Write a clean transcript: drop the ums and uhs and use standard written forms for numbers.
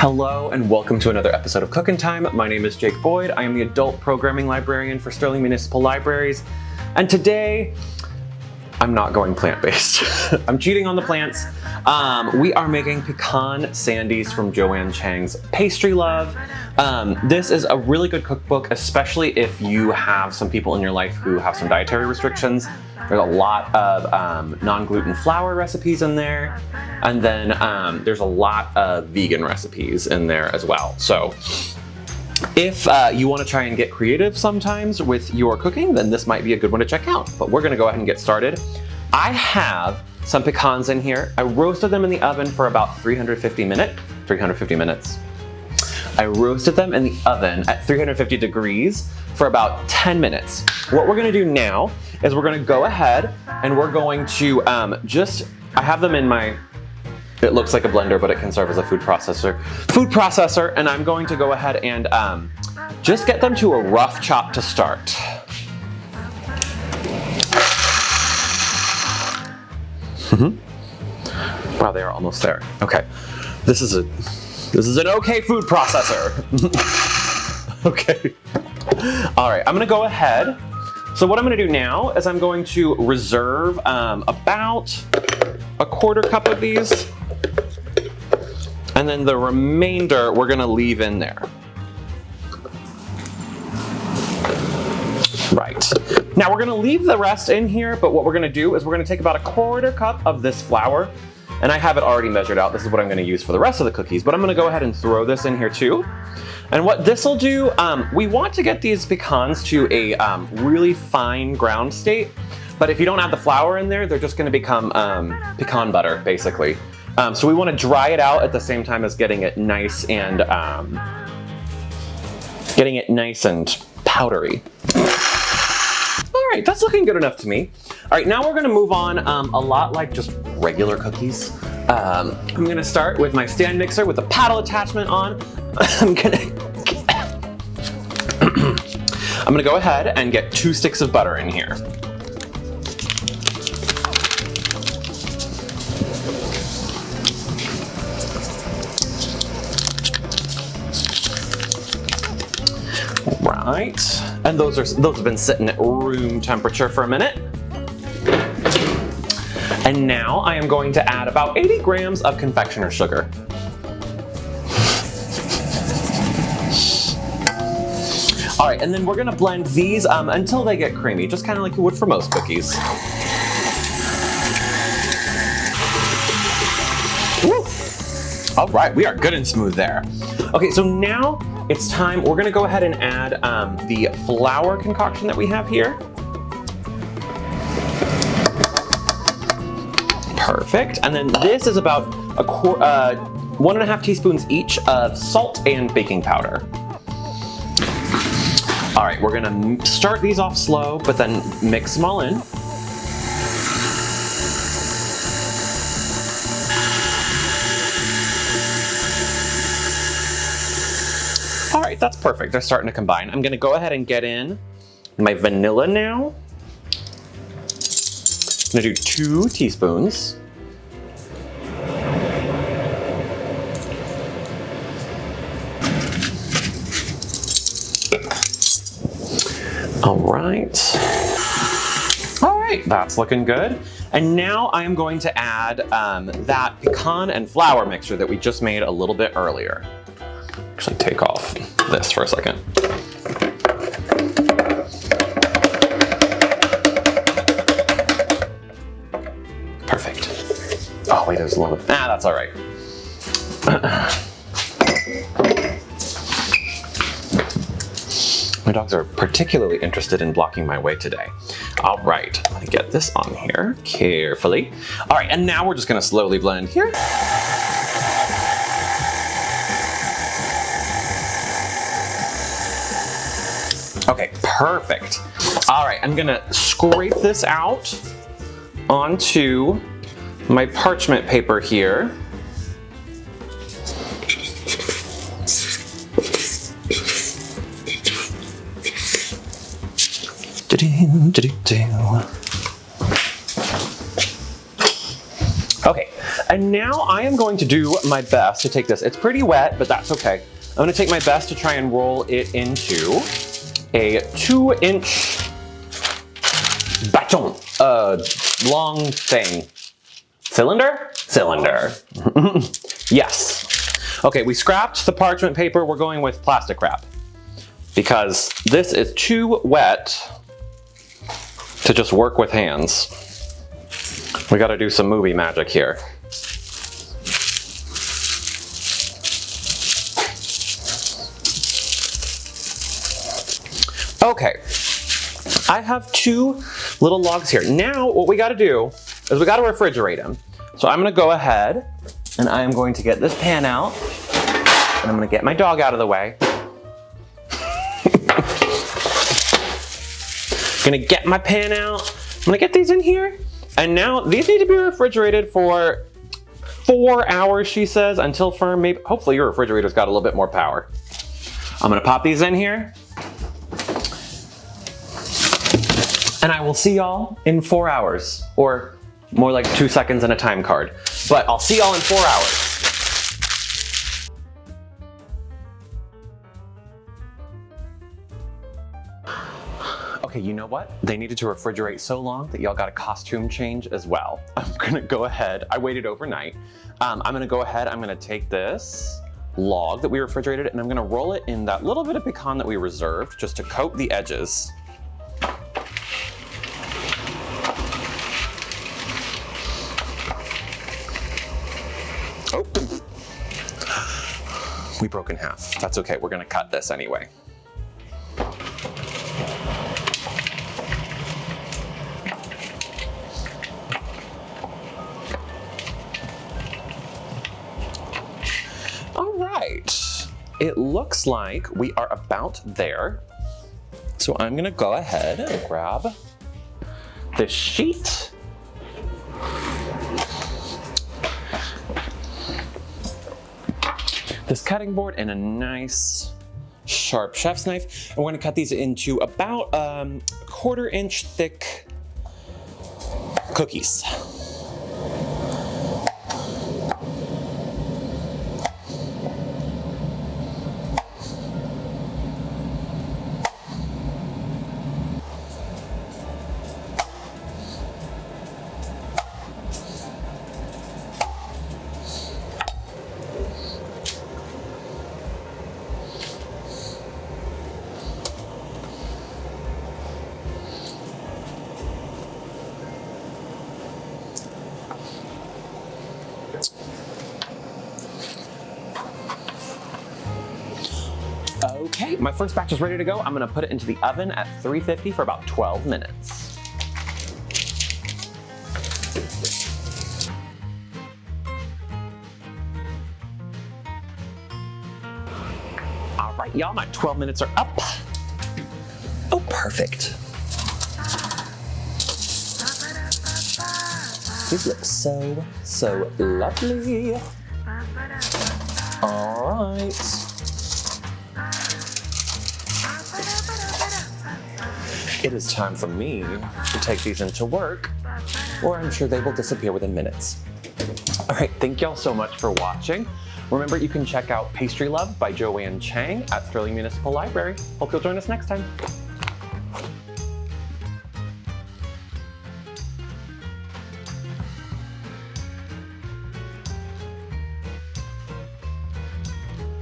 Hello and welcome to another episode of Cookin' Time. My name is Jake Boyd. I am the adult programming librarian for Sterling Municipal Libraries. And today, I'm not going plant-based. I'm cheating on the plants. We are making Pecan Sandies from Joanne Chang's Pastry Love. This is a really good cookbook, especially if you have some people in your life who have some dietary restrictions. There's a lot of non-gluten flour recipes in there. And then there's a lot of vegan recipes in there as well. So if you want to try and get creative sometimes with your cooking, then this might be a good one to check out. But we're going to go ahead and get started. I have some pecans in here. I roasted them in the oven for about 350 minutes. I roasted them in the oven at 350 degrees for about 10 minutes. What we're going to do now is we're going to go ahead and we're going to I have them in my, it looks like a blender, but it can serve as a food processor, and I'm going to go ahead and just get them to a rough chop to start. Wow, they are almost there. Okay, this is an okay food processor. Okay. All right, I'm gonna go ahead. So what I'm gonna do now is I'm going to reserve about a quarter cup of these. And then the remainder we're gonna leave in there. Right. Now we're gonna leave the rest in here, but what we're gonna do is we're gonna take about a quarter cup of this flour, and I have it already measured out. This is what I'm gonna use for the rest of the cookies, but I'm gonna go ahead and throw this in here too. And what this will do, we want to get these pecans to a really fine ground state, but if you don't add the flour in there, they're just gonna become pecan butter, basically. So we want to dry it out at the same time as getting it nice and powdery. All right, that's looking good enough to me. All right, now we're going to move on a lot like just regular cookies. I'm going to start with my stand mixer with the paddle attachment on. I'm going to go ahead and get 2 sticks of butter in here. Right, and those have been sitting at room temperature for a minute. And now I am going to add about 80 grams of confectioner's sugar. All right, and then we're gonna blend these until they get creamy, just kind of like you would for most cookies. Woo. All right, we are good and smooth there. Okay, so now it's time, we're gonna go ahead and add the flour concoction that we have here. Perfect, and then this is about 1.5 teaspoons each of salt and baking powder. All right, we're gonna start these off slow, but then mix them all in. All right, that's perfect. They're starting to combine. I'm gonna go ahead and get in my vanilla now. I'm gonna do 2 teaspoons. All right. All right, that's looking good. And now I am going to add that pecan and flour mixture that we just made a little bit earlier. Actually take off this for a second. Perfect. Oh wait, there's a little bit. That's all right. My dogs are particularly interested in blocking my way today. All right, I'm gonna get this on here carefully. All right, and now we're just gonna slowly blend here. Okay, perfect. All right, I'm gonna scrape this out onto my parchment paper here. Okay, And now I am going to do my best to take this. It's pretty wet, but that's okay. I'm gonna take my best to try and roll it into a 2-inch baton, long thing. Cylinder? Cylinder. Yes. Okay, we scrapped the parchment paper. We're going with plastic wrap because this is too wet to just work with hands. We gotta do some movie magic here. Okay, I have 2 little logs here. Now what we gotta do is we gotta refrigerate them. So I'm gonna go ahead and I am going to get this pan out and I'm gonna get my dog out of the way. Gonna get my pan out. I'm gonna get these in here. And now these need to be refrigerated for 4 hours, she says, until firm. Maybe, hopefully your refrigerator's got a little bit more power. I'm gonna pop these in here. And I will see y'all in 4 hours, or more like 2 seconds and a time card. But I'll see y'all in 4 hours. Okay, you know what? They needed to refrigerate so long that y'all got a costume change as well. I'm gonna go ahead, I waited overnight. I'm gonna go ahead, I'm gonna take this log that we refrigerated and I'm gonna roll it in that little bit of pecan that we reserved just to coat the edges. Oh, we broke in half. That's okay, we're gonna cut this anyway. All right, it looks like we are about there. So I'm gonna go ahead and grab this sheet. This cutting board and a nice sharp chef's knife. And we're gonna cut these into about 1/4 inch thick cookies. Okay, my first batch is ready to go. I'm gonna put it into the oven at 350 for about 12 minutes. All right, y'all, my 12 minutes are up. Oh, perfect. These look so, so lovely. All right. It is time for me to take these into work, or I'm sure they will disappear within minutes. All right, thank y'all so much for watching. Remember, you can check out Pastry Love by Joanne Chang at Sterling Municipal Library. Hope you'll join us next time.